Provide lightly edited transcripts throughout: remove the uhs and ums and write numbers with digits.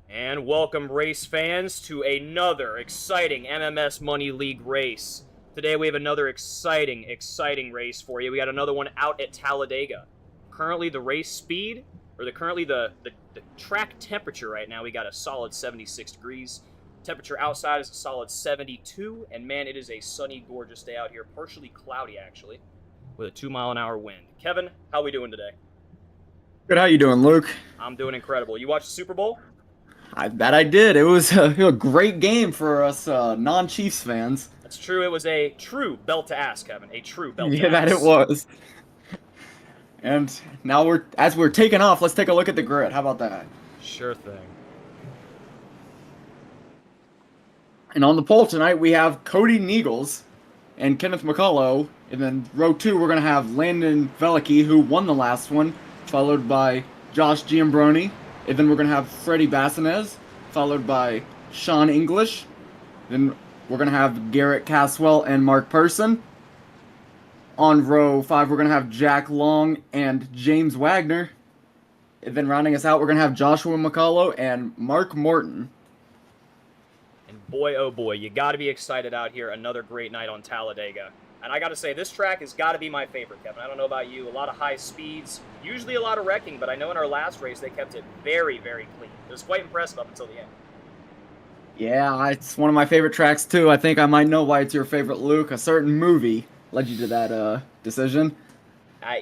And welcome, race fans, to another exciting MMS Money League race. Today we have another exciting race for you. We got another one out at Talladega. Currently the race speed, or the track temperature right now, we got a solid 76 degrees. Temperature outside is a solid 72, and man, it is a sunny, gorgeous day out here. Partially cloudy, actually, with a 2-mile-an-hour wind. Kevin, how we doing today? Good, how you doing, Luke? I'm doing incredible. You watched the Super Bowl? I did. It was a great game for us non-Chiefs fans. That's true. It was a true belt to ass, Kevin. A true belt to Yeah, that it ass. was. And now as we're taking off, let's take a look at the grid. How about that? Sure thing. And on the pole tonight, we have Cody Neagles and Kenneth McCullough. And then row two, we're gonna have Landon Velicky, who won the last one, followed by Josh Giambroni. And then we're gonna have Freddie Bassanez, followed by Sean English. Then we're gonna have Garrett Caswell and Mark Person. On row 5, we're going to have Jack Long and James Wagner. And then rounding us out, we're going to have Joshua McCullough and Mark Morton. And boy, oh boy, you got to be excited out here. Another great night on Talladega. And I got to say, this track has got to be my favorite, Kevin. I don't know about you. A lot of high speeds, usually a lot of wrecking, but I know in our last race they kept it very, very clean. It was quite impressive up until the end. Yeah, it's one of my favorite tracks too. I think I might know why it's your favorite, Luke. A certain movie led you to that decision. I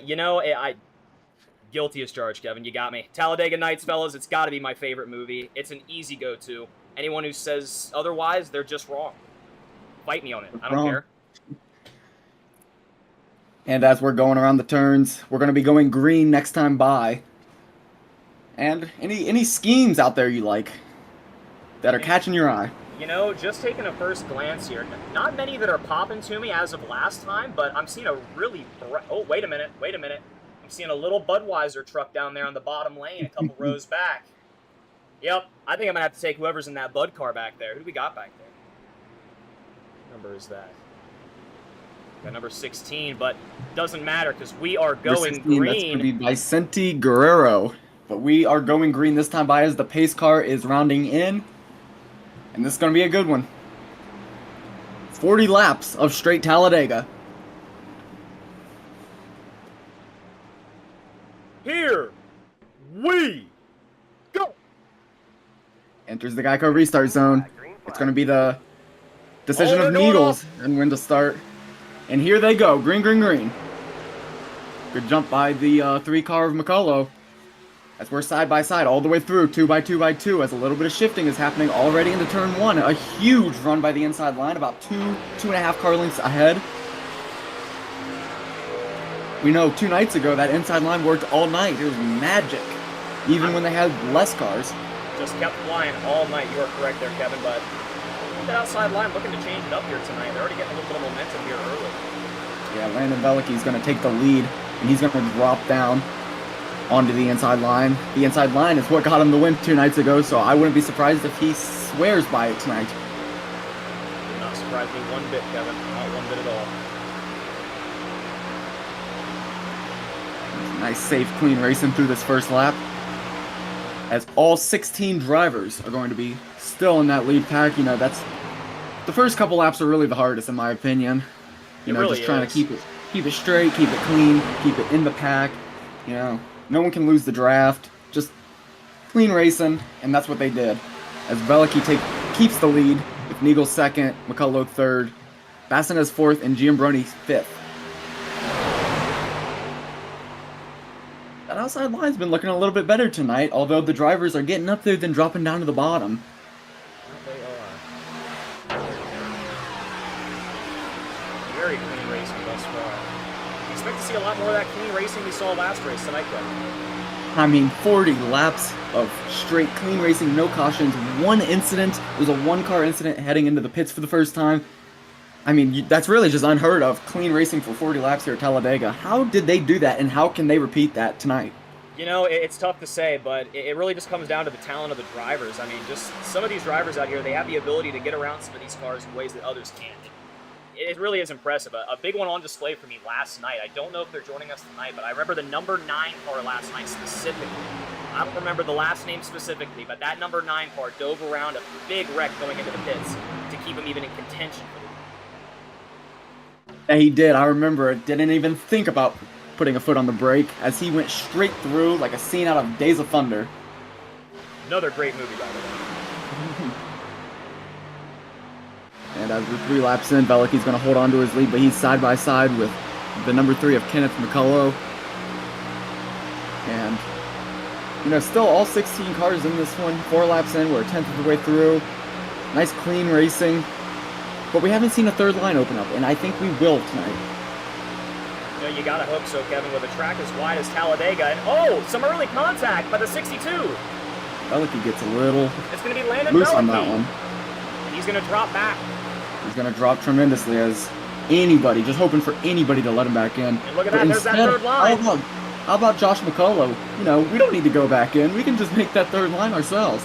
guilty as charged, Kevin. You got me. Talladega Nights, fellas. It's got to be my favorite movie. It's an easy go-to. Anyone who says otherwise, they're just wrong. Fight me on it. I don't care. And as we're going around the turns, we're going to be going green next time by. And any schemes out there you like that are catching your eye? You know, just taking a first glance here, not many that are popping to me as of last time, but I'm seeing a really oh, wait a minute. I'm seeing a little Budweiser truck down there on the bottom lane, a couple rows back. Yep, I think I'm going to have to take whoever's in that Bud car back there. Who do we got back there? What number is that? Got number 16, but doesn't matter because we are going 16, green. That's going to be Vicente Guerrero. But we are going green this time by as the pace car is rounding in. And this is going to be a good one. 40 laps of straight Talladega. Here we go. Enters the Geico restart zone. It's going to be the decision of Neagles and when to start. And here they go. Green, green, green. Good jump by the 3 car of McCullough. As we're side by side all the way through, 2 by 2 by 2, as a little bit of shifting is happening already into turn 1. A huge run by the inside line, about 2.5 car lengths ahead. We know 2 nights ago that inside line worked all night. It was magic, even when they had less cars. Just kept flying all night. You are correct there, Kevin, but the outside line looking to change it up here tonight. They're already getting a little bit of momentum here early. Yeah, Landon Velicky's going to take the lead, and he's going to drop down onto the inside line. The inside line is what got him the win 2 nights ago, so I wouldn't be surprised if he swears by it tonight. Did not surprise me one bit, Kevin. Not one bit at all. Nice, safe, clean racing through this first lap. As all 16 drivers are going to be still in that lead pack. You know, that's the first couple laps are really the hardest in my opinion. You know, really just trying to keep it straight, keep it clean, keep it in the pack. You know, no one can lose the draft. Just clean racing, and that's what they did. As Velicky keeps the lead with Neagles second, McCullough third, Bassanez fourth, and Giambroni fifth. That outside line's been looking a little bit better tonight, although the drivers are getting up there then dropping down to the bottom. They are. Very clean racing thus far. Expect to see a lot more of that clean racing we saw last race tonight, Kevin. I mean, 40 laps of straight clean racing, no cautions, 1 incident. It was a 1-car incident heading into the pits for the first time. I mean, that's really just unheard of, clean racing for 40 laps here at Talladega. How did they do that, and how can they repeat that tonight? You know, it's tough to say, but it really just comes down to the talent of the drivers. I mean, just some of these drivers out here, they have the ability to get around some of these cars in ways that others can't. It really is impressive. A big one on display for me last night. I don't know if they're joining us tonight, but I remember the number 9 car last night specifically. I don't remember the last name specifically, but that number 9 car dove around a big wreck going into the pits to keep him even in contention for the lead. Yeah, he did. I remember it. Didn't even think about putting a foot on the brake as he went straight through like a scene out of Days of Thunder. Another great movie, by the way. And as we're 3 laps in, Veliky's going to hold on to his lead, but he's side by side with the number 3 of Kenneth McCullough. And, you know, still all 16 cars in this one. 4 laps in, we're a 10th of the way through. Nice clean racing. But we haven't seen a third line open up, and I think we will tonight. You know, you gotta hope so, Kevin, with a track as wide as Talladega. And oh, some early contact by the 62. Veliky gets a little It's gonna be Landon loose Veliky on that one. And he's gonna drop back. He's going to drop tremendously as anybody, just hoping for anybody to let him back in. And look at that, there's that third line. How about Josh McCullough? You know, we don't need to go back in. We can just make that third line ourselves.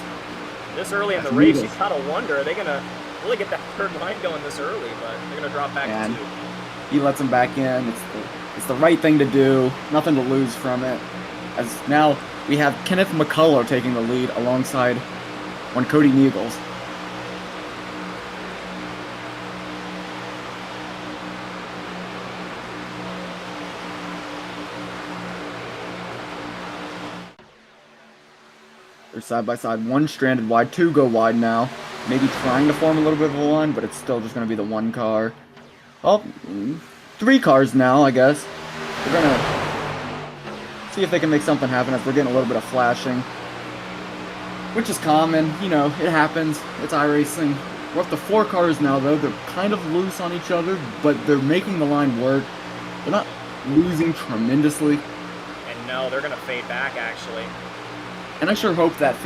This early in the race, you gotta wonder, are they gonna really get that third line going this early? But they're gonna drop back And to 2. he lets him back in. It's the right thing to do. Nothing to lose from it. As now we have Kenneth McCullough taking the lead alongside one Cody Niegels. They're side by side, 1 stranded wide, 2 go wide now. Maybe trying to form a little bit of a line, but it's still just going to be the 1 car. Oh, 3 cars now, I guess. We're going to see if they can make something happen as we're getting a little bit of flashing. Which is common, you know, it happens. It's iRacing. We're up to 4 cars now, though. They're kind of loose on each other, but they're making the line work. They're not losing tremendously. And no, they're gonna fade back, actually. And I sure hope that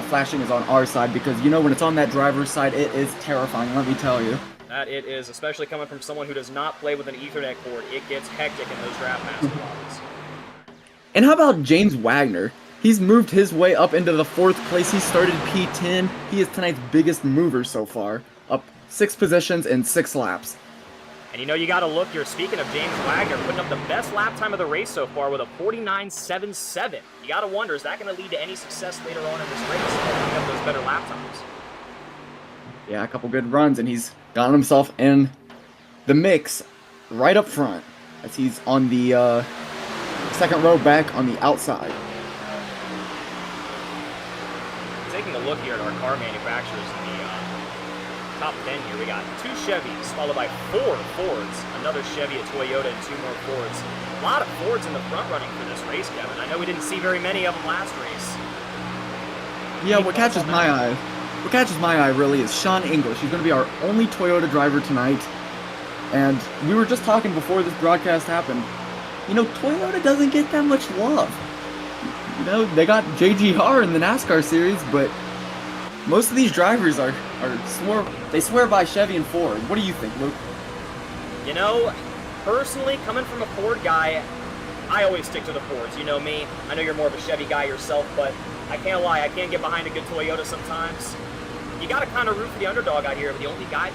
flashing is on our side, because, you know, when it's on that driver's side, it is terrifying, let me tell you. That it is, especially coming from someone who does not play with an Ethernet cord. It gets hectic in those draft master lobbies. And how about James Wagner? He's moved his way up into the 4th place. He started P10. He is tonight's biggest mover so far, up 6 positions in 6 laps. And you know, you gotta look here, speaking of James Wagner, putting up the best lap time of the race so far with a 49.77. You gotta wonder, is that gonna lead to any success later on in this race, picking up those better lap times? Yeah, a couple good runs, and he's gotten himself in the mix right up front, as he's on the 2nd row back on the outside. Taking a look here at our car manufacturers in the top 10 here, we got 2 Chevys, followed by 4 Fords, another Chevy, a Toyota, and 2 more Fords. A lot of Fords in the front running for this race, Kevin. I know we didn't see very many of them last race. Yeah, what catches my eye really is Sean English. He's going to be our only Toyota driver tonight. And we were just talking before this broadcast happened. You know, Toyota doesn't get that much love. You know, they got JGR in the NASCAR series, but most of these drivers they swear by Chevy and Ford. What do you think, Luke? You know, personally, coming from a Ford guy, I always stick to the Fords. You know me. I know you're more of a Chevy guy yourself, but I can't lie, I can't get behind a good Toyota sometimes. You gotta kind of root for the underdog out here, but the only guy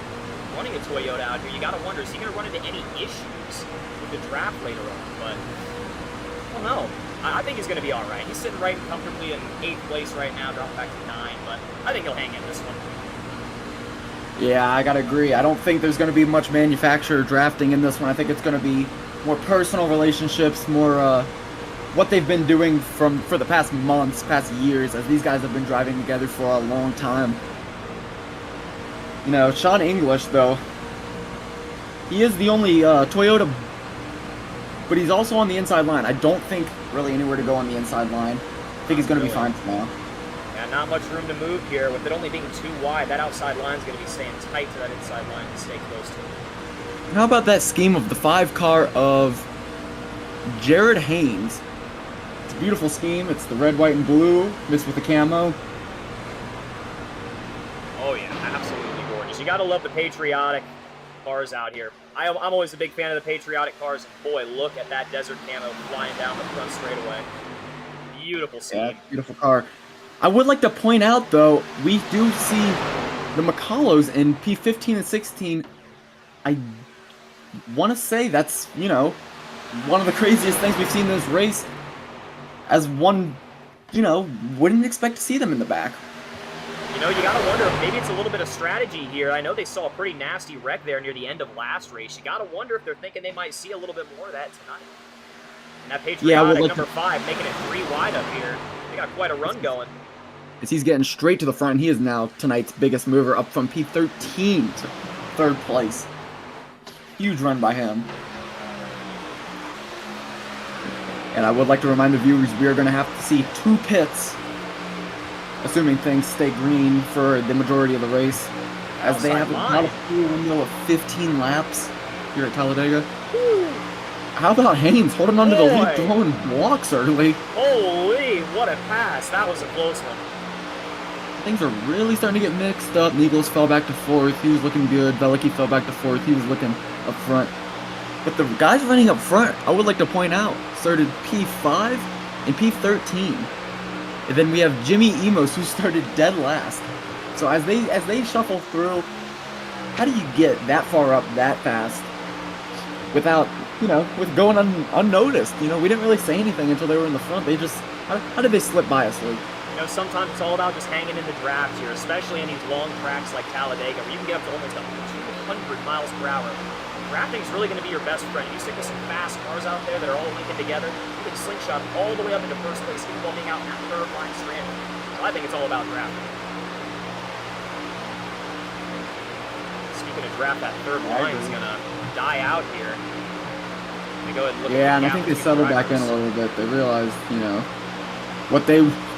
running a Toyota out here, you gotta wonder, is he gonna run into any issues with the draft later on? But I don't know. I think he's going to be all right. He's sitting right comfortably in 8th place right now, dropped back to 9, but I think he'll hang in this one. Yeah, I gotta agree. I don't think there's going to be much manufacturer drafting in this one. I think it's going to be more personal relationships, more what they've been doing for the past months, past years, as these guys have been driving together for a long time. You know, Sean English, though, he is the only Toyota, but he's also on the inside line. I don't think really anywhere to go on the inside line. I think he's going to be fine for now. Yeah, not much room to move here. With it only being 2 wide, that outside line is going to be staying tight to that inside line to stay close to it. How about that scheme of the 5 car of Jared Haynes? It's a beautiful scheme. It's the red, white, and blue mixed with the camo. Oh yeah, absolutely gorgeous. You got to love the patriotic cars out here. I'm always a big fan of the patriotic cars, and boy, look at that desert camo flying down the front straightaway. Beautiful scene. Yeah, beautiful car. I would like to point out, though, we do see the McCulloughs in P15 and 16. I want to say that's, you know, one of the craziest things we've seen in this race. As one wouldn't expect to see them in the back. You know, you gotta wonder if maybe it's a little bit of strategy here. I know they saw a pretty nasty wreck there near the end of last race. You gotta wonder if they're thinking they might see a little bit more of that tonight. And that Patriotic number 5 making it 3 wide up here. They got quite a run going. As he's getting straight to the front, he is now tonight's biggest mover, up from P13 to 3rd place. Huge run by him. And I would like to remind the viewers we are going to have to see 2 pits, assuming things stay green for the majority of the race, as they have about a full window of 15 laps here at Talladega. Woo. How about Haynes holding onto the lead, throwing blocks early? Holy, what a pass. That was a close one. Things are really starting to get mixed up. Nichols fell back to 4th. He was looking good. Velicki fell back to 4th. He was looking up front. But the guys running up front, I would like to point out, started P5 and P13. And then we have Jimmy Emos, who started dead last. So as they shuffle through, how do you get that far up that fast without, with going unnoticed? We didn't really say anything until they were in the front. They just, how did they slip by us, Luke? Sometimes it's all about just hanging in the draft here, especially in these long tracks like Talladega, where you can get up to almost 200 miles per hour. Drafting is really going to be your best friend. If you stick with some fast cars out there that are all linking together, you can slingshot all the way up into first place, even while being out in that third line stranded. So I think it's all about drafting. Speaking of draft, that third line is going to die out here. Go ahead and look and I think they settled back in a little bit. They realized,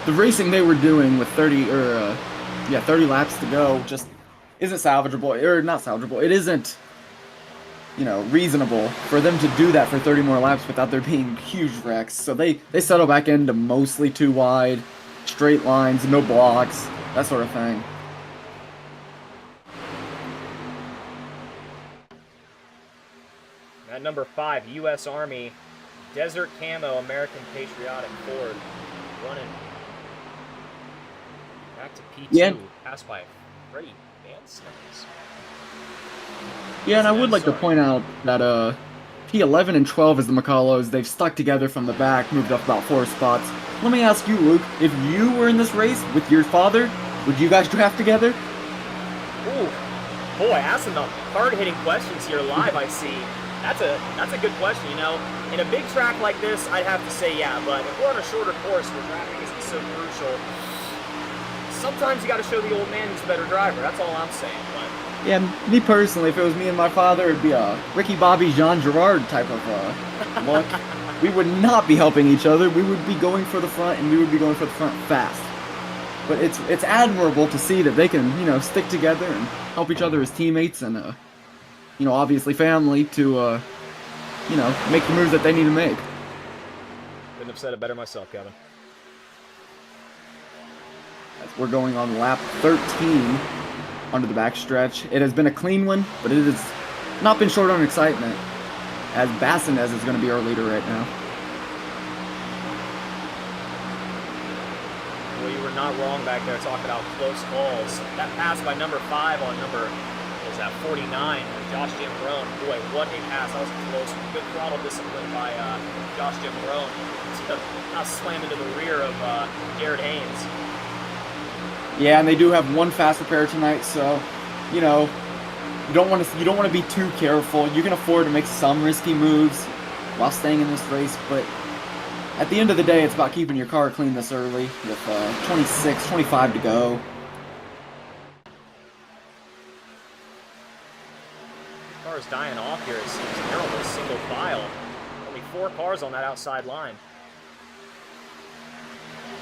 the racing they were doing with 30 laps to go just isn't salvageable, or not salvageable. It isn't, reasonable for them to do that for 30 more laps without there being huge wrecks. So they settle back into mostly 2 wide, straight lines, no blocks, that sort of thing. At number 5, U.S. Army, Desert Camo, American Patriotic Ford, running back to P2, passed by Freddie Vance. Yeah, and I would like to point out that P11 and 12 is the McCullows. They've stuck together from the back, moved up about 4 spots. Let me ask you, Luke, if you were in this race with your father, would you guys draft together? Ooh, boy, asking the hard-hitting questions here live, I see. That's a good question, In a big track like this, I'd have to say yeah, but if we're on a shorter course where drafting isn't so crucial, sometimes you got to show the old man who's the better driver. That's all I'm saying. But yeah, me personally, if it was me and my father, it'd be a Ricky Bobby Jean Girard type of look. We would not be helping each other. We would be going for the front, and we would be going for the front fast. But it's admirable to see that they can stick together and help each other as teammates and obviously family to make the moves that they need to make. Couldn't have said it better myself, Kevin. We're going on lap 13 onto the backstretch. It has been a clean one, but it has not been short on excitement, as Bassinez is going to be our leader right now. Well, you were not wrong back there talking about close calls. That pass by number 5 on number 49, Josh Jim Rohn. Boy, what a pass. That was close. Good throttle discipline by Josh Jim Rohn. Not slam into the rear of Jared Haynes. Yeah, and they do have 1 fast repair tonight, so you don't want to be too careful. You can afford to make some risky moves while staying in this race, but at the end of the day, it's about keeping your car clean this early with 26, 25 to go. Cars dying off here, it seems. They're almost single file. Only 4 cars on that outside line.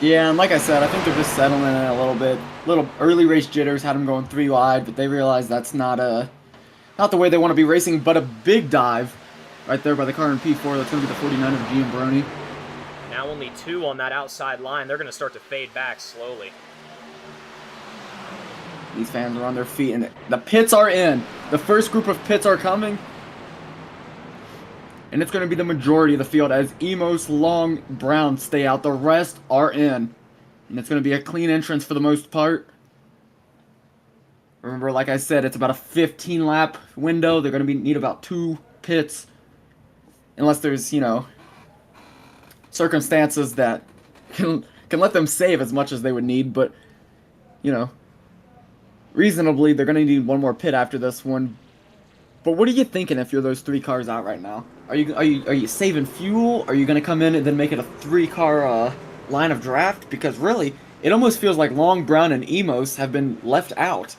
Yeah, and like I said, I think they're just settling in a little bit. Little early race jitters had them going 3 wide, but they realized that's not the way they want to be racing. But a big dive right there by the car in P4. That's going to be the 49 of Giambroni. Now only 2 on that outside line. They're going to start to fade back slowly. These fans are on their feet, and the pits are in. The first group of pits are coming. And it's going to be the majority of the field as Emos, Long, Brown stay out. The rest are in. And it's going to be a clean entrance for the most part. Remember, like I said, it's about a 15-lap window. They're going to need about 2 pits. Unless there's, circumstances that can can let them save as much as they would need, but, you know, reasonably, they're going to need one more pit after this one. But what are you thinking if you're those 3 cars out right now? Are you saving fuel? Are you going to come in and then make it a 3-car line of draft? Because really, it almost feels like Long, Brown, and Emos have been left out.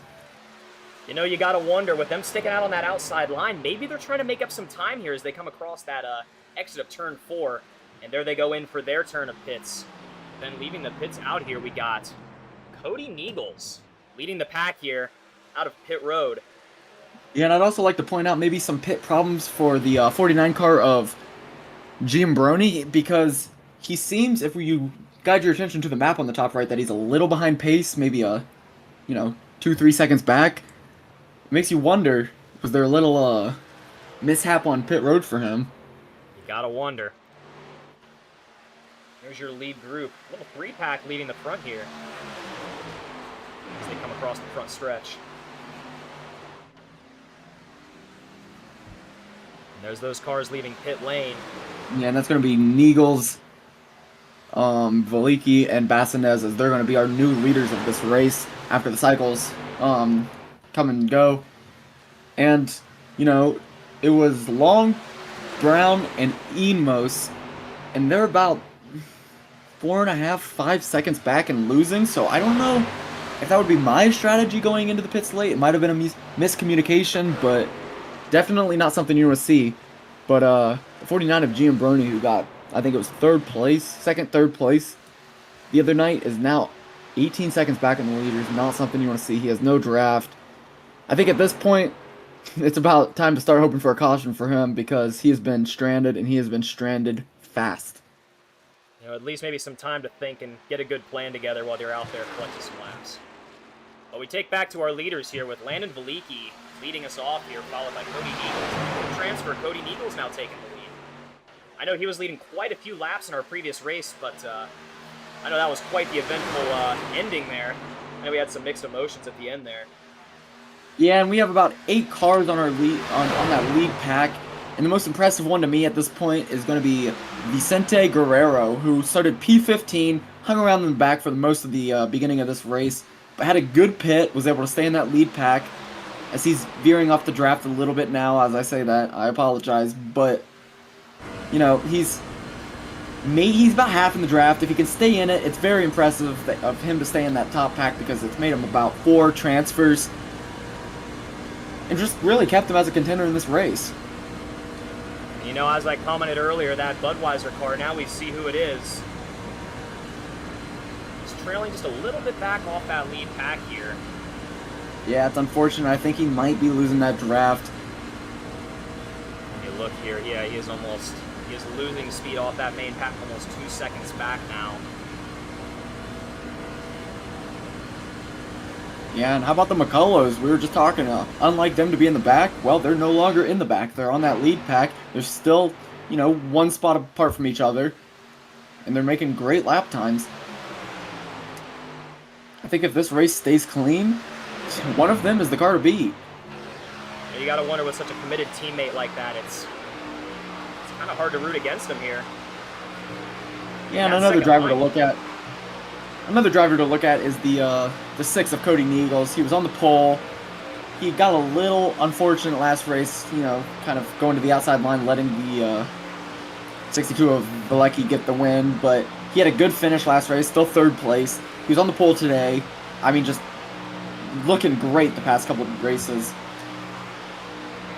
You know, you gotta wonder, with them sticking out on that outside line, maybe they're trying to make up some time here as they come across that exit of turn 4, and there they go in for their turn of pits. Then leaving the pits out here, we got Cody Neagles leading the pack here out of pit road. Yeah, and I'd also like to point out maybe some pit problems for the 49 car of Giambroni, because he seems, if you guide your attention to the map on the top right, that he's a little behind pace, maybe 2-3 seconds back. It makes you wonder, was there a little mishap on pit road for him? You gotta wonder. There's your lead group. A little 3-pack leading the front here as they come across the front stretch. And there's those cars leaving pit lane. Yeah, and that's going to be Neagles, Veliki, and Bassinez, as they're going to be our new leaders of this race after the cycles come and go. And, it was Long, Brown, and Emos, and they're about 4.5, 5 seconds back and losing, so I don't know if that would be my strategy going into the pits late. It might have been a miscommunication, but definitely not something you want to see. But the 49 of Giambroni, who got, I think it was third place the other night, is now 18 seconds back in the leaders. Not something you want to see. He has no draft. I think at this point, it's about time to start hoping for a caution for him, because he has been stranded, and he has been stranded fast. At least maybe some time to think and get a good plan together while they're out there collecting some laps. But we take back to our leaders here with Landon Veliki leading us off here, followed by Cody Neagles. Transfer, Cody Neagles now taking the lead. I know he was leading quite a few laps in our previous race, but I know that was quite the eventful ending there. I know we had some mixed emotions at the end there. Yeah, and we have about 8 cars on our lead on that lead pack, and the most impressive one to me at this point is going to be Vicente Guerrero, who started P15, hung around in the back for most of the beginning of this race, but had a good pit, was able to stay in that lead pack. As he's veering off the draft a little bit now, as I say that, I apologize, but he's about half in the draft. If he can stay in it, it's very impressive of him to stay in that top pack, because it's made him about 4 transfers and just really kept him as a contender in this race. As I commented earlier, that Budweiser car, now we see who it is. He's trailing just a little bit back off that lead pack here. Yeah, it's unfortunate. I think he might be losing that draft. Hey, look here. Yeah, he is losing speed off that main pack, almost 2 seconds back now. Yeah, and how about the McCullows? We were just talking, unlike them to be in the back, well, they're no longer in the back. They're on that lead pack. They're still, 1 spot apart from each other, and they're making great lap times. I think if this race stays clean, one of them is the car to beat. You gotta wonder, with such a committed teammate like that, it's kind of hard to root against him here. Yeah, and another driver to look at. Another driver to look at is the 6 of Cody Neagles. He was on the pole. He got a little unfortunate last race, kind of going to the outside line, letting the 62 of Veliki get the win. But he had a good finish last race, still 3rd place. He was on the pole today. I mean, just looking great the past couple of races.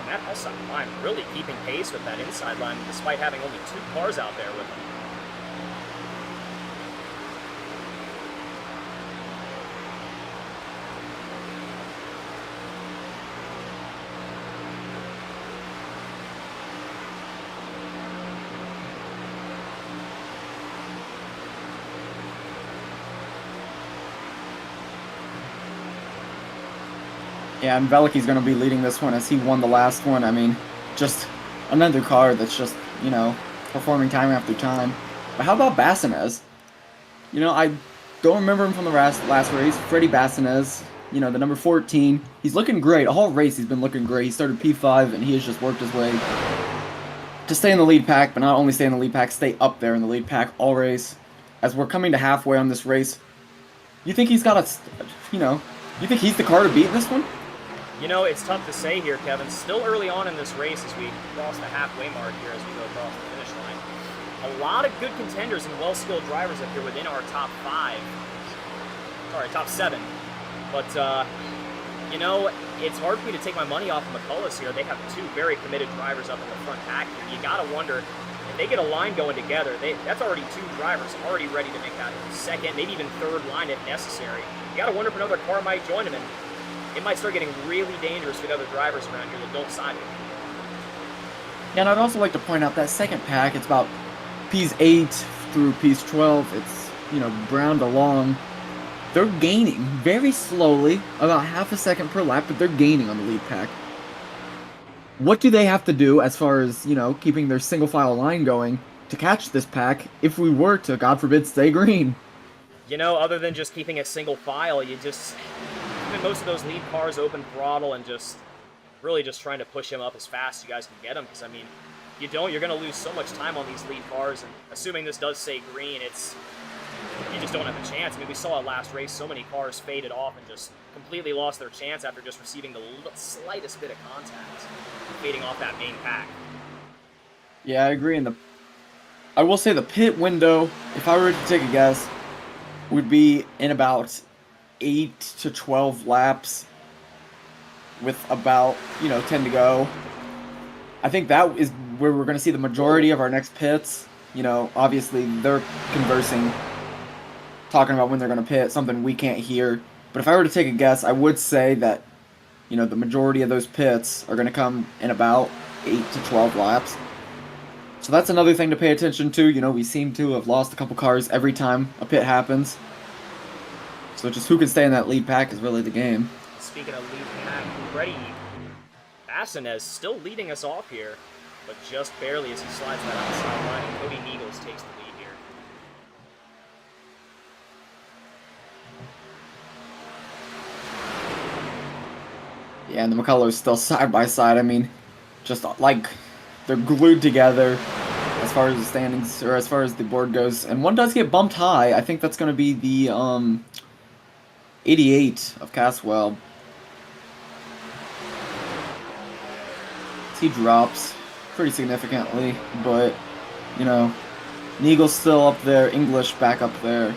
And that outside line really keeping pace with that inside line, despite having only 2 cars out there with him. Yeah, and Veliki's going to be leading this one as he won the last one. I mean, just another car that's just, performing time after time. But how about Bassinez? I don't remember him from the last race. Freddie Bassinez, the number 14. He's looking great. A whole race he's been looking great. He started P5, and he has just worked his way to stay in the lead pack, but not only stay in the lead pack, stay up there in the lead pack all race. as we're coming to halfway on this race, you think he's got a, you think he's the car to beat this one? You know, it's tough to say here, Kevin. Still early on in this race as we cross the halfway mark here as we go across the finish line. A lot of good contenders and well-skilled drivers up here within our top 5. Sorry, top 7. But, you know, it's hard for me to take my money off of McCullough's here. They have 2 very committed drivers up in the front pack here. You gotta wonder, if they get a line going together, that's already 2 drivers already ready to make that second, maybe even third line if necessary. You gotta wonder if another car might join them, and it might start getting really dangerous for the other drivers around here that don't side with. Yeah, and I'd also like to point out that second pack, it's about P8 through P12. It's, browned along. They're gaining very slowly, about half a second per lap, but they're gaining on the lead pack. What do they have to do as far as, keeping their single file line going to catch this pack if we were to, God forbid, stay green? Other than just keeping a single file, you just keeping most of those lead cars open throttle and just really just trying to push him up as fast as you guys can get him. Because, I mean, you don't, you're going to lose so much time on these lead cars. And assuming this does stay green, you just don't have a chance. I mean, we saw it last race. So many cars faded off and just completely lost their chance after just receiving the slightest bit of contact, fading off that main pack. Yeah, I agree. And I will say the pit window, if I were to take a guess, would be in about 8 to 12 laps with about, 10 to go. I think that is where we're going to see the majority of our next pits. Obviously they're conversing, talking about when they're going to pit, something we can't hear. But if I were to take a guess, I would say that, the majority of those pits are going to come in about 8 to 12 laps. So that's another thing to pay attention to. We seem to have lost a couple cars every time a pit happens. So just who can stay in that lead pack is really the game. Speaking of lead pack, Freddie Bassinez still leading us off here, but just barely as he slides that outside line, and Cody Neagles takes the lead here. Yeah, and the McCulloughs still side by side. I mean, just like they're glued together as far as the standings, or as far as the board goes. And one does get bumped high. I think that's going to be the 88 of Caswell. He drops pretty significantly, but, Neagle's still up there, English back up there.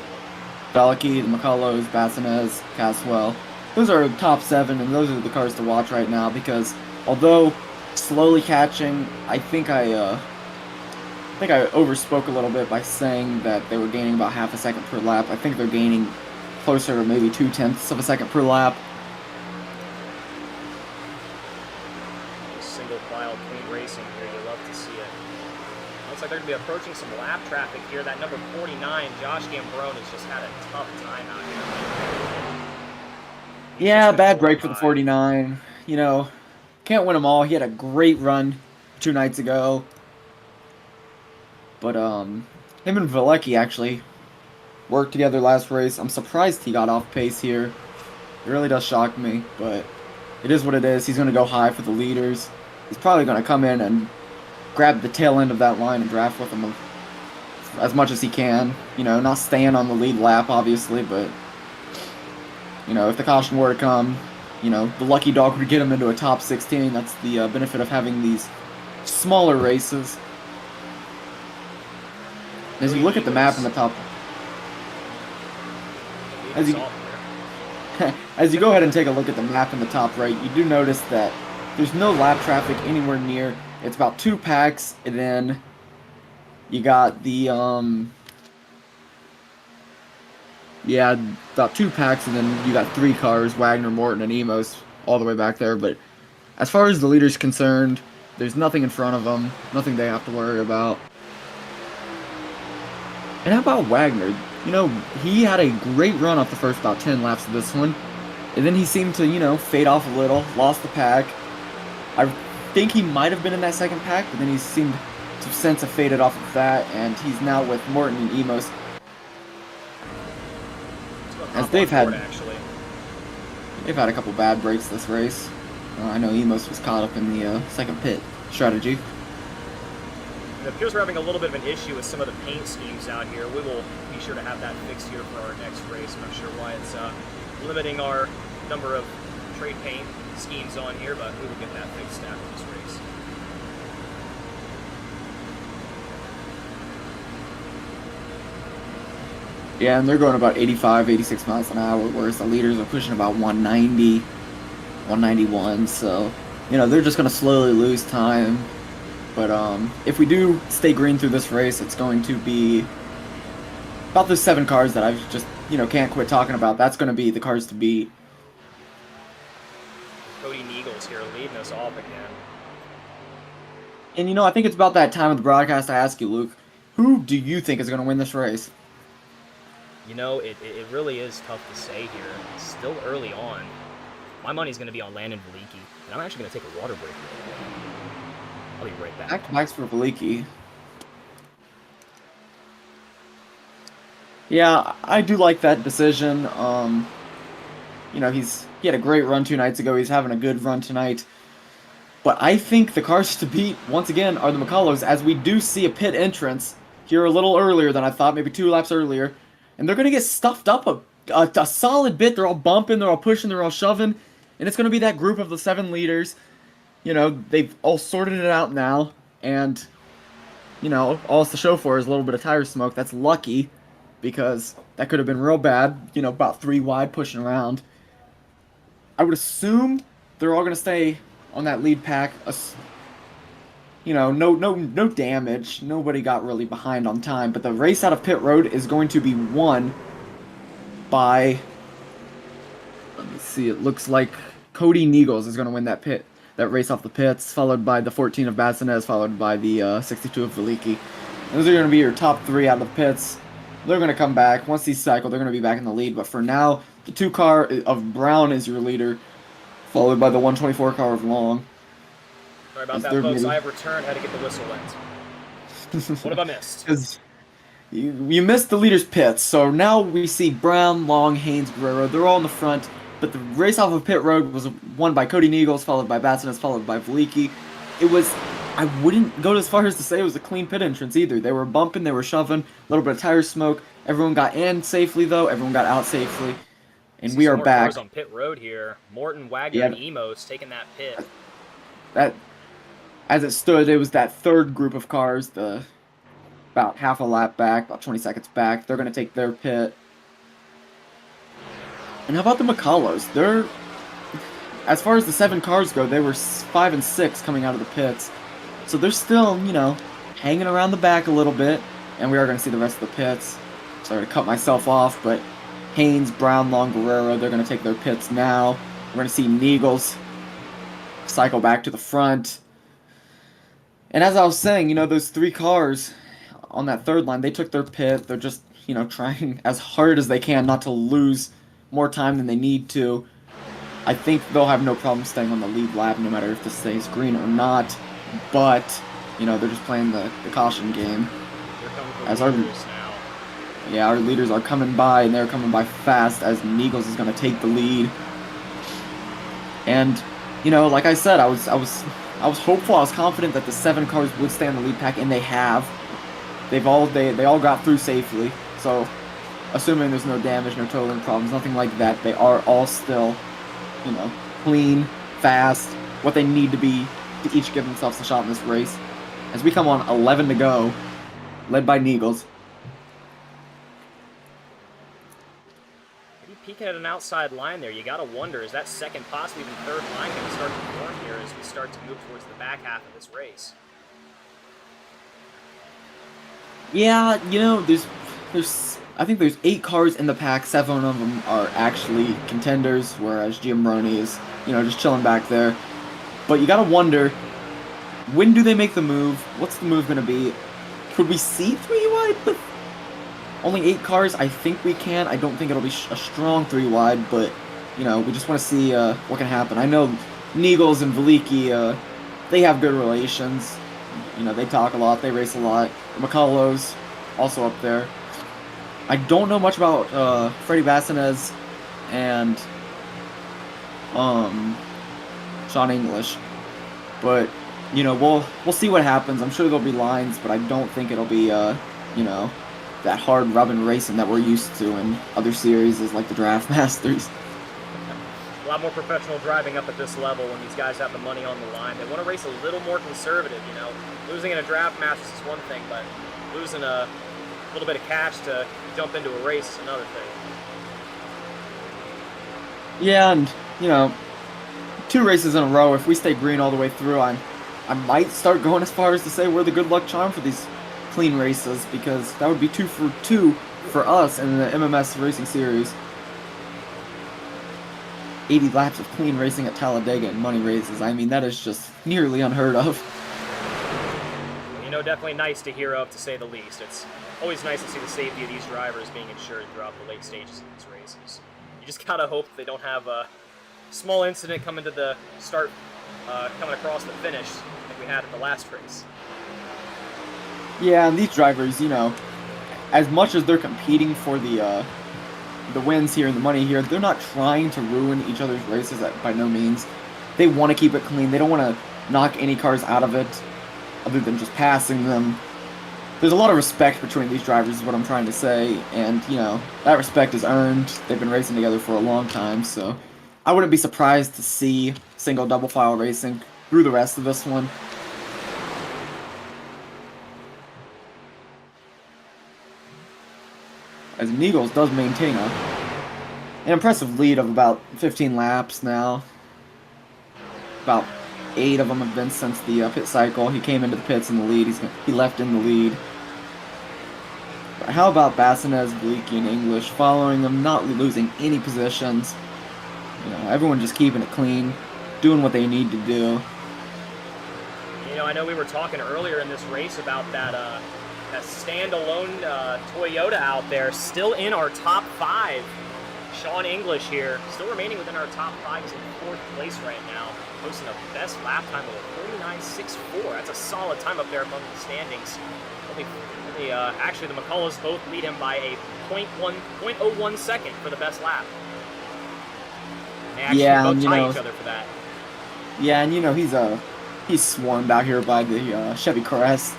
Veliky, the McCulloughs, Bassinez, Caswell. Those are top 7, and those are the cars to watch right now, because although slowly catching, I think I overspoke a little bit by saying that they were gaining about half a second per lap. I think they're gaining closer to maybe 0.2 of a second per lap. Single file clean racing here, you love to see it. Looks like they're going to be approaching some lap traffic here. That number 49, Josh Gambrone, has just had a tough time out here. Yeah, bad break for the 49. Can't win them all. He had a great run 2 nights ago. But him and Veliky actually worked together last race. I'm surprised he got off pace here. It really does shock me, but it is what it is. He's going to go high for the leaders. He's probably going to come in and grab the tail end of that line and draft with them as much as he can. Not staying on the lead lap, obviously, but, if the caution were to come, the lucky dog would get him into a top 16. That's the benefit of having these smaller races. As you look at the map in the top... As you go ahead and take a look at the map in the top right, you do notice that there's no lap traffic anywhere near. It's about 2 packs, and then you got the, about 2 packs, and then you got 3 cars, Wagner, Morton, and Emos, all the way back there. But as far as the leader's concerned, there's nothing in front of them, nothing they have to worry about. And how about Wagner? He had a great run off the first about 10 laps of this one. And then he seemed to, fade off a little, lost the pack. I think he might have been in that second pack, but then he seemed to sense have faded off of that, and he's now with Morton and Emos. As they've had a couple bad breaks this race. I know Emos was caught up in the second pit strategy. It appears we're having a little bit of an issue with some of the paint schemes out here. We will be sure to have that fixed here for our next race. I'm not sure why it's limiting our number of trade paint schemes on here, but we will get that fixed after this race. Yeah, and they're going about 85, 86 miles an hour, whereas the leaders are pushing about 190, 191. So, you know, they're just going to slowly lose time. But if we do stay green through this race, it's going to be about those 7 cars that I've just, you know, can't quit talking about. That's going to be the cars to beat. Cody Niegels here leading us off again. And, you know, I think it's about that time of the broadcast I ask you, Luke, who do you think is going to win this race? You know, it really is tough to say here. It's still early on. My money's going to be on Landon Veliki, and I'm actually going to take a water break real quick. I'll be right back. Back for Veliki. Yeah, I do like that decision. You know, he had a great run 2 nights ago. He's having a good run tonight. But I think the cars to beat, once again, are the McCullochs, as we do see a pit entrance here a little earlier than I thought, maybe 2 laps earlier. And they're going to get stuffed up a solid bit. They're all bumping, they're all pushing, they're all shoving. And it's going to be that group of the 7 leaders. You know, they've all sorted it out now. And, you know, all it's to show for is a little bit of tire smoke. That's lucky, because that could have been real bad. You know, about 3 wide pushing around. I would assume they're all going to stay on that lead pack. You know, no damage. Nobody got really behind on time. But the race out of pit road is going to be won by, let me see, it looks like Cody Niegels is going to win that race off the pits, followed by the 14 of Bassinez, followed by the 62 of Veliki. Those are going to be your top 3 out of the pits. They're going to come back. Once these cycle, they're going to be back in the lead. But for now, the 2 car of Brown is your leader, followed by the 124 car of Long. Sorry about that, folks. I have returned. Had to get the whistle wet. What have I missed? Because you missed the leader's pits. So now we see Brown, Long, Haynes, Guerrero. They're all in the front. But the race off of pit road was won by Cody Niegels, followed by Bassinez, followed by Veliki. It was, I wouldn't go as far as to say it was a clean pit entrance either. They were bumping, they were shoving, a little bit of tire smoke. Everyone got in safely, though. Everyone got out safely. And we are back. Cars on pit road here. Morton, Wagner, and Emos taking that pit. That, as it stood, it was that 3rd group of cars, about half a lap back, about 20 seconds back. They're going to take their pit. And how about the McCullochs? They're, as far as the 7 cars go, they were 5 and 6 coming out of the pits. So they're still, you know, hanging around the back a little bit. And we are going to see the rest of the pits. Sorry to cut myself off, but Haynes, Brown, Long, Guerrero, they're going to take their pits now. We're going to see Niegels cycle back to the front. And as I was saying, you know, those 3 cars on that 3rd line, they took their pit. They're just, you know, trying as hard as they can not to lose more time than they need to. I think they'll have no problem staying on the lead lap, no matter if this stays green or not. But, you know, they're just playing the caution game. As our leaders are coming by, and they're coming by fast, as Niegels is going to take the lead. And, you know, like I said, I was hopeful, I was confident that the 7 cars would stay on the lead pack, and they have. They all got through safely. So, assuming there's no damage, no totaling problems, nothing like that, they are all still, you know, clean, fast, what they need to be to each give themselves a shot in this race. As we come on 11 to go, led by Niegels. Maybe peeking at an outside line there. You got to wonder, is that 2nd, possibly even 3rd line going to start to form here as we start to move towards the back half of this race? Yeah, you know, I think there's 8 cars in the pack. 7 of them are actually contenders, whereas Giambroni is, you know, just chilling back there. But you gotta wonder, when do they make the move? What's the move gonna be? Could we see 3 wide with only 8 cars? I think we can. I don't think it'll be a strong 3 wide, but, you know, we just want to see what can happen. I know Niegels and Veliki, they have good relations. You know, they talk a lot, they race a lot. McCullochs, also up there. I don't know much about Freddie Bassinez and Sean English, but you know, we'll see what happens. I'm sure there'll be lines, but I don't think it'll be you know, that hard rubbing racing that we're used to in other series like the Draft Masters. A lot more professional driving up at this level when these guys have the money on the line. They want to race a little more conservative, you know. Losing in a draft Masters is one thing, but losing a little bit of cash to jump into a race is another thing. Yeah, and, you know, 2 races in a row, if we stay green all the way through, I might start going as far as to say we're the good luck charm for these clean races, because that would be 2 for 2 for us in the MMS Racing Series. 80 laps of clean racing at Talladega and money races. I mean, that is just nearly unheard of. You know, definitely nice to hear of, to say the least. It's always nice to see the safety of these drivers being ensured throughout the late stages of these races. You just gotta hope they don't have a small incident coming to the start, coming across the finish like we had at the last race. Yeah, and these drivers, you know, as much as they're competing for the wins here and the money here, they're not trying to ruin each other's races by no means. They want to keep it clean. They don't want to knock any cars out of it other than just passing them. There's a lot of respect between these drivers is what I'm trying to say, and, you know, that respect is earned. They've been racing together for a long time, so I wouldn't be surprised to see single double file racing through the rest of this one. As Niegels does maintain an impressive lead of about 15 laps now. About 8 of them have been since the pit cycle. He came into the pits in the lead. He left in the lead. But how about Bassinez, Bleaky, and English following them, not losing any positions? You know, everyone just keeping it clean, doing what they need to do. You know, I know we were talking earlier in this race about that standalone Toyota out there, still in our top 5. Sean English here, still remaining within our top 5. He's in 4th place right now, posting a best lap time of a 49.64. That's a solid time up there among the standings. Actually, the McCulloughs both lead him by a 0.01 second for the best lap. They actually both tie each other for that. Yeah, and you know, he's swarmed out here by the Chevy Crest.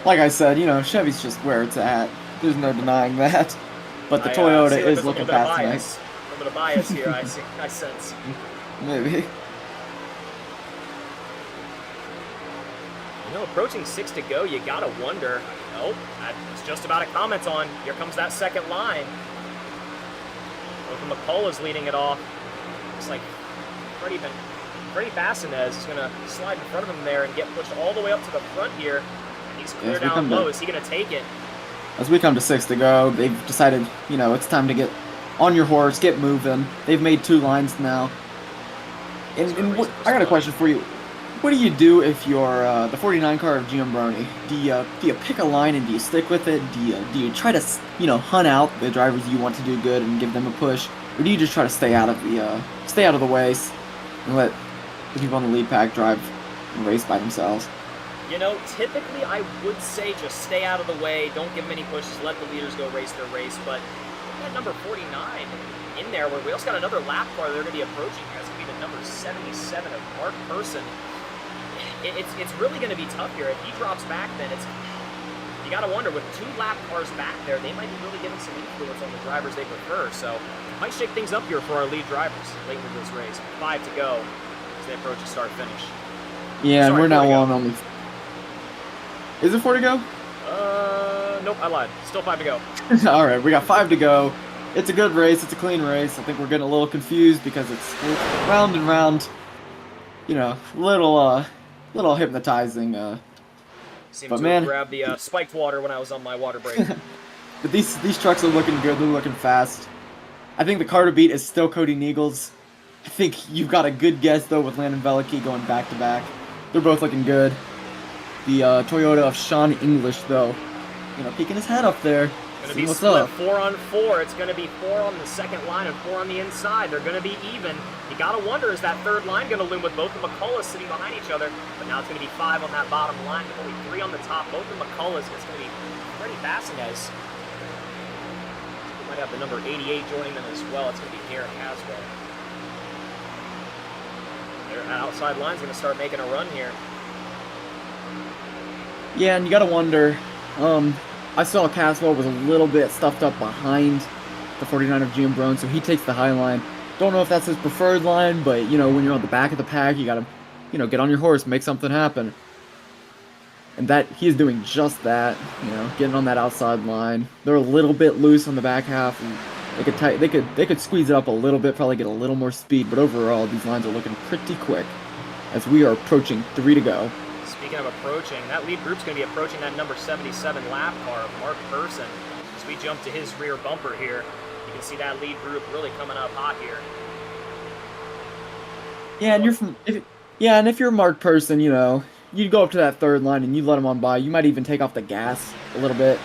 Like I said, you know, Chevy's just where it's at. There's no denying that. But the Toyota is looking fast tonight. A little bit of bias here, I sense. Maybe. You know, approaching 6 to go, you gotta wonder. Oh, that's just about a comment on. Here comes that second line. Both McCullough's leading it off. Looks like Freddie Bassinez is gonna slide in front of him there and get pushed all the way up to the front here. He's clear down low. Is he going to take it? As we come to 6 to go, they've decided, you know, it's time to get on your horse, get moving. They've made 2 lines now. And I got a question for you. What do you do if you're the 49 car of GM Brony? Do you pick a line and do you stick with it? Do you try to, you know, hunt out the drivers you want to do good and give them a push, or do you just try to stay out of the way and let the people on the lead pack drive and race by themselves? You know, typically I would say just stay out of the way, don't give them any pushes, let the leaders go race their race, but we got number 49 in there, where we also got another lap car they're going to be approaching here. It's going to be the number 77 of Mark Person. It's really going to be tough here. If he drops back, then you got to wonder, with 2 lap cars back there, they might be really getting some influence on the drivers they prefer, so might shake things up here for our lead drivers late in this race. 5 to go as they approach the start-finish. Yeah, and we're now on only... Is it 4 to go? Nope, I lied. Still 5 to go. Alright, we got 5 to go. It's a good race. It's a clean race. I think we're getting a little confused because it's round and round. You know, little hypnotizing. Seemed to have grabbed the spiked water when I was on my water break. But these trucks are looking good. They're looking fast. I think the car to beat is still Cody Niegels. I think you've got a good guess, though, with Landon Veliky going back-to-back. They're both looking good. The Toyota of Sean English, though, you know, peeking his head up there. It's going to be split 4 on 4. It's going to be 4 on the second line and 4 on the inside. They're going to be even. You got to wonder, is that third line going to loom with both the McCulloughs sitting behind each other? But now it's going to be 5 on that bottom line, but only 3 on the top. Both the McCulloughs. It's going to be Freddie Bassinez. We might have the number 88 joining them as well. It's going to be Garrett Haswell. Their outside line's going to start making a run here. Yeah, and you gotta wonder. I saw Caswell was a little bit stuffed up behind the 49 of GM Brown, so he takes the high line. Don't know if that's his preferred line, but when you're on the back of the pack, you gotta, get on your horse, make something happen. And that he's doing just that, getting on that outside line. They're a little bit loose on the back half, and they could squeeze it up a little bit, probably get a little more speed. But overall, these lines are looking pretty quick as we are approaching 3 to go. Speaking of approaching, that lead group's going to be approaching that number 77 lap car of Mark Person. As we jump to his rear bumper here, you can see that lead group really coming up hot here. Yeah, and if you're a Mark Person, you'd go up to that third line and you let him on by. You might even take off the gas a little bit,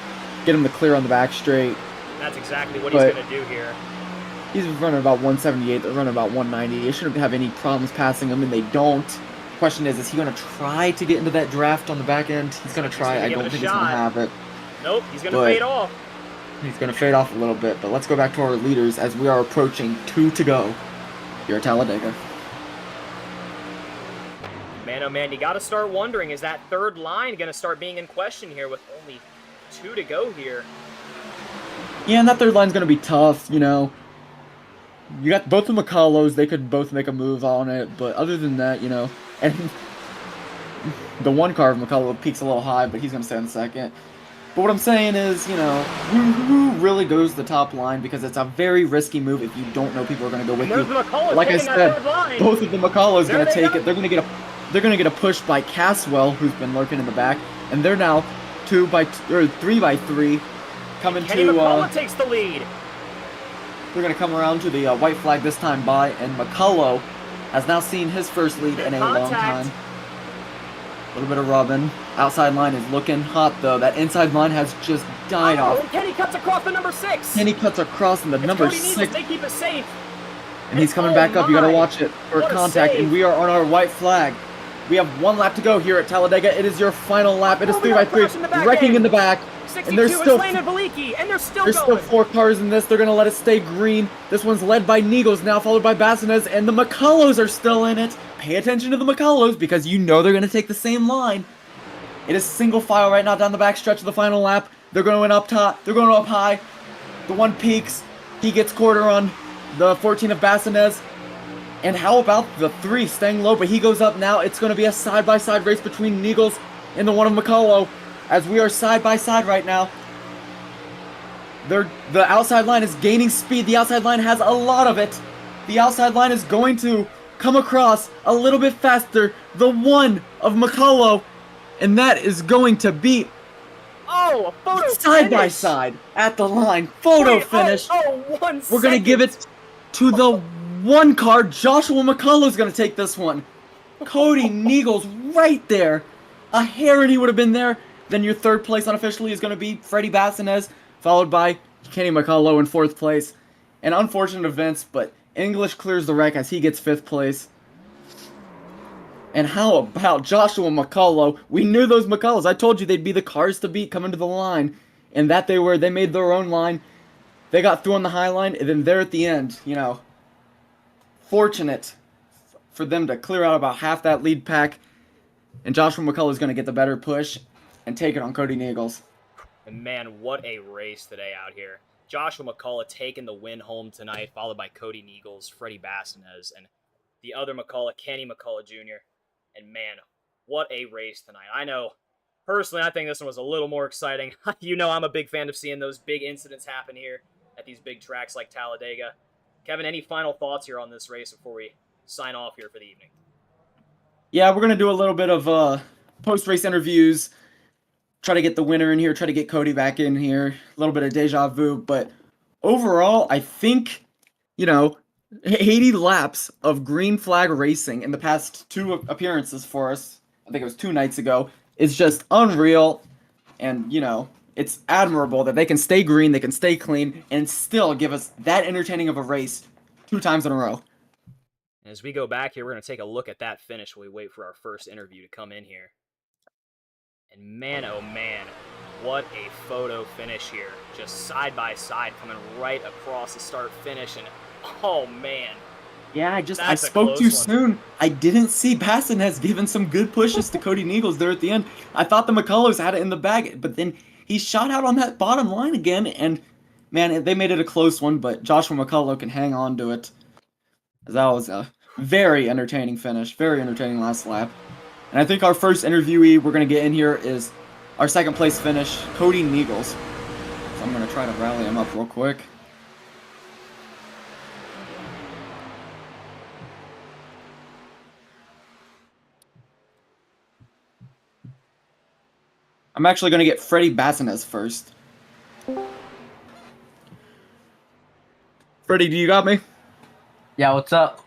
get him to clear on the back straight. That's exactly what he's going to do here. He's running about 178. They're running about 190. They shouldn't have any problems passing him, and they don't. Question is he going to try to get into that draft on the back end? He's going to try. I don't think he's going to have it. Nope, he's going to fade off. He's going to fade off a little bit, but let's go back to our leaders as we are approaching 2 to go here at Talladega. Man, oh man, you got to start wondering, is that third line going to start being in question here with only 2 to go here? Yeah, and that third line's going to be tough, You got both the McCullows. They could both make a move on it, but other than that, and the one car of McCullough peaks a little high, but he's going to stay on second. But what I'm saying is, who really goes the top line, because it's a very risky move if you don't know people are going to go with you. Like I said, both of the McCulloughs going to take it. They're going to get a push by Caswell, who's been lurking in the back, and they're now 3 by 3 coming Kenny to. McCullough takes the lead. They're going to come around to the white flag this time by, and McCullough has now seen his first lead in a long time. A little bit of rubbing. Outside line is looking hot, though. That inside line has just died off. And Kenny cuts across the number 6. Kenny cuts across in the number 6. They keep it safe. And he's coming back up. You got to watch it for contact. And we are on our white flag. We have 1 lap to go here at Talladega. It is your final lap. It is 3 by 3. Wrecking in the back. And there's still 4 cars in this. They're going to let it stay green. This one's led by Nigels now, followed by Bassinez, and the McCullows are still in it. Pay attention to the McCullows because they're going to take the same line. It is single file right now down the back stretch of the final lap. They're going up top. They're going up high. The one peaks. He gets quarter on the 14 of Bassinez. And how about the 3 staying low, but he goes up now. It's going to be a side-by-side race between Nigels and the one of McCullough. As we are side by side right now, the outside line is gaining speed. The outside line has a lot of it. The outside line is going to come across a little bit faster. The one of McCullough, and that is going to be a photo side by side at the line. Photo finish. We're going to give it to the one car. Joshua McCullough is going to take this one. Cody Nigels right there. A hair and he would have been there. Then your third place unofficially is going to be Freddie Bassinez, followed by Kenny McCullough in 4th place. An unfortunate event, but English clears the wreck as he gets 5th place. And how about Joshua McCullough? We knew those McCulloughs. I told you they'd be the cars to beat coming to the line. And that they made their own line. They got through on the high line, and then there at the end, fortunate for them to clear out about half that lead pack. And Joshua McCullough is going to get the better push and take it on Cody Nigels. And man, what a race today out here. Joshua McCullough taking the win home tonight, followed by Cody Nigels, Freddie Bassinez, and the other McCullough, Kenny McCullough Jr. And man, what a race tonight. I know, personally, I think this one was a little more exciting. I'm a big fan of seeing those big incidents happen here at these big tracks like Talladega. Kevin, any final thoughts here on this race before we sign off here for the evening? Yeah, we're going to do a little bit of post-race interviews. Try to get the winner in here, try to get Cody back in here. A little bit of deja vu, but overall, I think, 80 laps of green flag racing in the past 2 appearances for us, I think it was 2 nights ago, is just unreal. And, it's admirable that they can stay green, they can stay clean, and still give us that entertaining of a race 2 times in a row. As we go back here, we're going to take a look at that finish while we wait for our first interview to come in here. And man, oh man, what a photo finish here. Just side by side coming right across the start finish. And oh man, Yeah, I That's a spoke too close one. soon. I didn't see Basson has given some good pushes to Cody Neagles there at the end. I thought the McCullows had it in the bag, but then he shot out on that bottom line again, and man, they made it a close one, but Joshua McCullough can hang on to it. That was a very entertaining finish, very entertaining last lap. And I think our first interviewee we're going to get in here is our second place finish, Cody Neagles. So I'm going to try to rally him up real quick. I'm actually going to get Freddie Bassinez first. Freddie, do you got me? Yeah, what's up?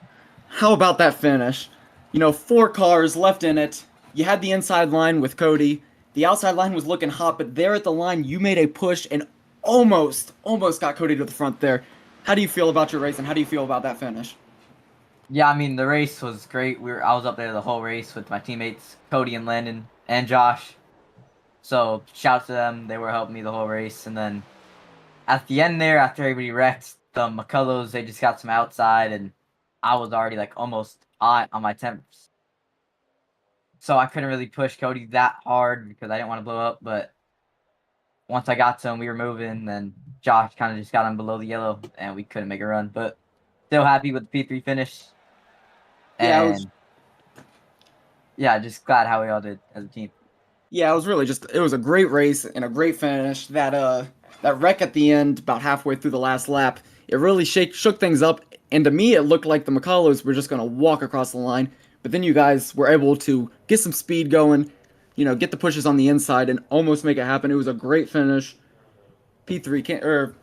How about that finish? You know, 4 cars left in it. You had the inside line with Cody. The outside line was looking hot, but there at the line, you made a push and almost got Cody to the front there. How do you feel about your race, and how do you feel about that finish? Yeah, I mean the race was great. I was up there the whole race with my teammates Cody and Landon and Josh. So shout to them. They were helping me the whole race. And then at the end there, after everybody wrecked, the McCullows, they just got some outside, and I was already like almost hot on my temps. So I couldn't really push Cody that hard because I didn't want to blow up. But once I got to him, we were moving, and Josh kind of just got him below the yellow, and we couldn't make a run. But still happy with the P3 finish. Yeah, it was. And yeah, just glad how we all did as a team. Yeah, it was really just. It was a great race and a great finish. That wreck at the end, about halfway through the last lap, it really shook things up. And to me, it looked like the McCullows were just gonna walk across the line. But then you guys were able to get some speed going, get the pushes on the inside and almost make it happen. It was a great finish. P3 can't or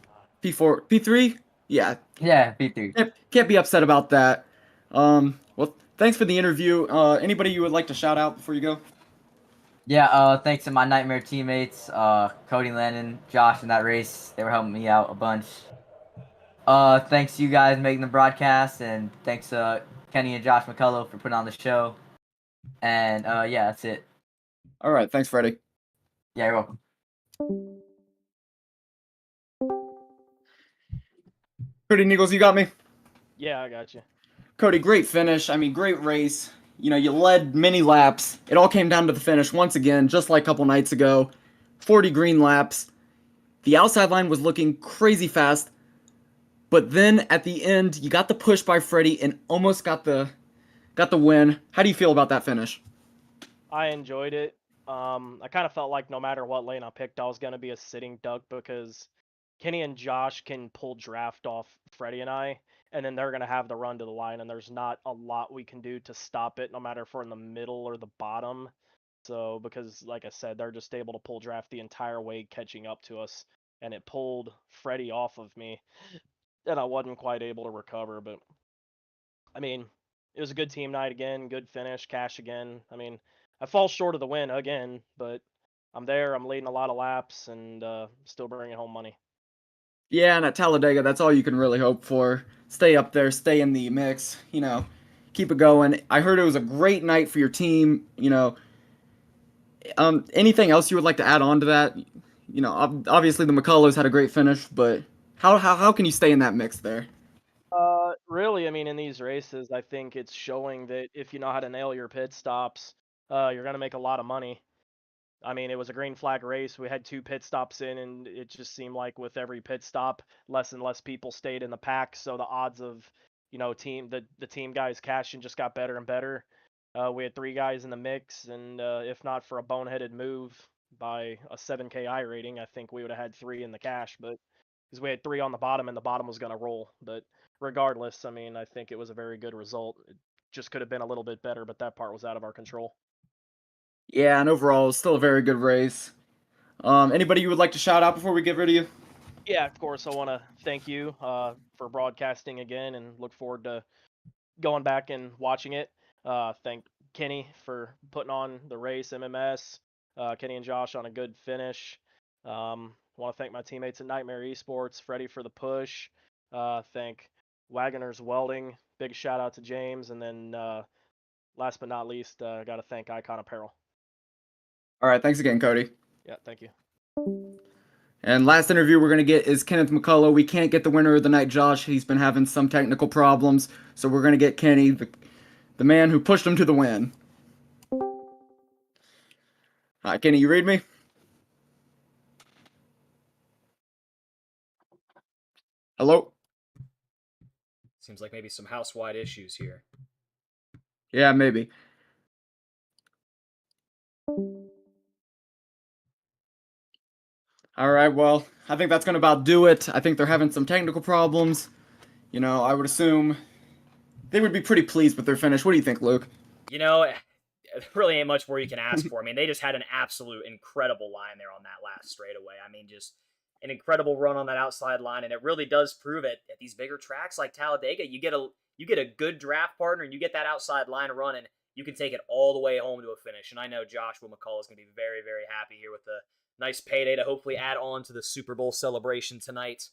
P4 P3? Yeah, Yeah, P3. can't be upset about that. Well, thanks for the interview. Anybody you would like to shout out before you go? Yeah, thanks to my Nightmare teammates, Cody, Landon, Josh in that race. They were helping me out a bunch. Thanks to you guys making the broadcast, and thanks to Kenny and Josh McCullough for putting on the show. And yeah, that's it. All right, thanks, Freddie. Yeah, you're welcome. Cody Nichols, you got me. Yeah, I got you. Cody, great finish. I mean, great race. You led many laps. It all came down to the finish once again, just like a couple nights ago. 40 green laps. The outside line was looking crazy fast. But then at the end, you got the push by Freddie and almost got the win. How do you feel about that finish? I enjoyed it. I kind of felt like no matter what lane I picked, I was going to be a sitting duck because Kenny and Josh can pull draft off Freddie and I, and then they're going to have the run to the line, and there's not a lot we can do to stop it, no matter if we're in the middle or the bottom. So, because like I said, they're just able to pull draft the entire way catching up to us, and it pulled Freddie off of me, and I wasn't quite able to recover, but I mean, it was a good team night again, good finish, cash again. I mean, I fall short of the win again, but I'm there. I'm leading a lot of laps and still bringing home money. Yeah, and at Talladega, that's all you can really hope for. Stay up there, stay in the mix, keep it going. I heard it was a great night for your team, anything else you would like to add on to that? Obviously the McCullows had a great finish, but how can you stay in that mix there? Really, I mean, in these races, I think it's showing that if you know how to nail your pit stops, you're going to make a lot of money. I mean, it was a green flag race. We had 2 pit stops in, and it just seemed like with every pit stop, less and less people stayed in the pack. So the odds of, the team guys cashing just got better and better. We had 3 guys in the mix, and if not for a boneheaded move by a 7K rating, I think we would have had 3 in the cash. But because we had 3 on the bottom, and the bottom was going to roll. But regardless, I mean, I think it was a very good result. It just could have been a little bit better, but that part was out of our control. Yeah, and overall, still a very good race. Anybody you would like to shout out before we get rid of you? Yeah, of course. I want to thank you for broadcasting again and look forward to going back and watching it. Thank Kenny for putting on the race, MMS, Kenny and Josh on a good finish. Want to thank my teammates at Nightmare Esports, Freddie for the push. Thank Wagoner's Welding. Big shout out to James. And then last but not least, got to thank Icon Apparel. All right, thanks again, Cody. Yeah, thank you. And last interview we're going to get is Kenneth McCullough. We can't get the winner of the night, Josh. He's been having some technical problems. So we're going to get Kenny, the man who pushed him to the win. All right, Kenny, you read me? Hello? Seems like maybe some house-wide issues here. Yeah, maybe. All right, well, I think that's going to about do it. I think they're having some technical problems. You know, I would assume they would be pretty pleased with their finish. What do you think, Luke? You know, there really ain't much more you can ask for. I mean, they just had an absolute incredible line there on that last straightaway. I mean, just an incredible run on that outside line, and it really does prove it at these bigger tracks like Talladega. You get a good draft partner, and you get that outside line running. You can take it all the way home to a finish. And I know Joshua McCullough is going to be very, very happy here with the nice payday to hopefully add on to the Super Bowl celebration tonight.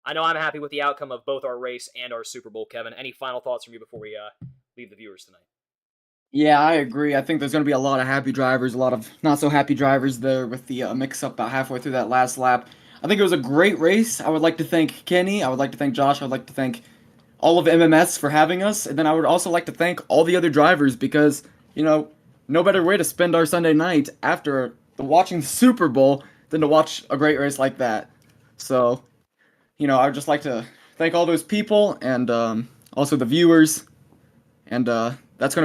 I know I'm happy with the outcome of both our race and our Super Bowl, Kevin. Any final thoughts from you before we leave the viewers tonight? Yeah, I agree. I think there's going to be a lot of happy drivers, a lot of not so happy drivers there with the mix-up about halfway through that last lap. I think it was a great race. I would like to thank Kenny. I would like to thank Josh. I would like to thank all of MMS for having us. And then I would also like to thank all the other drivers because, you know, no better way to spend our Sunday night after watching the Super Bowl than to watch a great race like that. So, you know, I would just like to thank all those people and also the viewers. And that's going to be